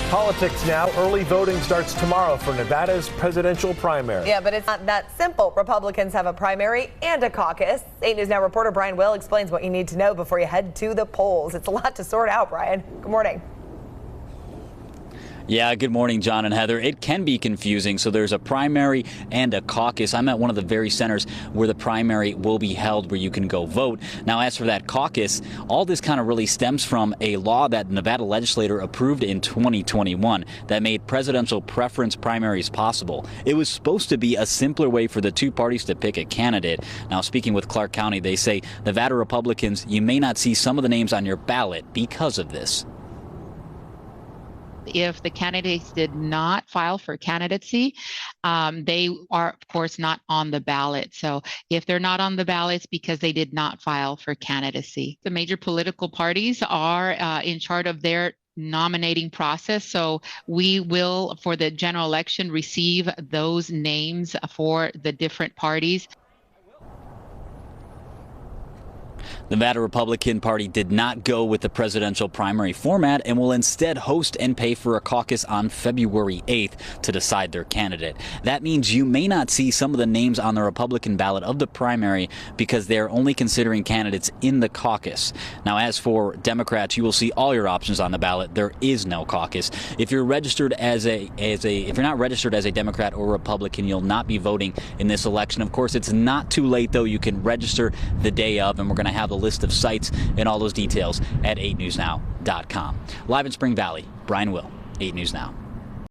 Politics now. Early voting starts tomorrow for Nevada's presidential primary. Yeah, but it's not that simple. Republicans have a primary and a caucus. 8 News Now reporter Brian Will explains what you need to know before you head to the polls. It's a lot to sort out, Brian. Good morning. Yeah, good morning, John and Heather. It can be confusing. So there's a primary and a caucus. I'm at one of the very centers where the primary will be held, where you can go vote. Now, as for that caucus, all this kind of really stems from a law that the Nevada legislature approved in 2021 that made presidential preference primaries possible. It was supposed to be a simpler way for the two parties to pick a candidate. Now, speaking with Clark County, they say Nevada Republicans, you may not see some of the names on your ballot because of this. If the candidates did not file for candidacy, they are, of course, not on the ballot. So if they're not on the ballots because they did not file for candidacy, the major political parties are in charge of their nominating process. So we will, for the general election, receive those names for the different parties. The Nevada Republican Party did not go with the presidential primary format and will instead host and pay for a caucus on February 8th to decide their candidate. That means you may not see some of the names on the Republican ballot of the primary because they're only considering candidates in the caucus. Now, as for Democrats, you will see all your options on the ballot. There is no caucus. If you're registered if you're not registered as a Democrat or Republican, you'll not be voting in this election. Of course, it's not too late, though. You can register the day of, and we're going to have the list of sites and all those details at 8newsnow.com. Live in Spring Valley, Brian Will, 8 News Now.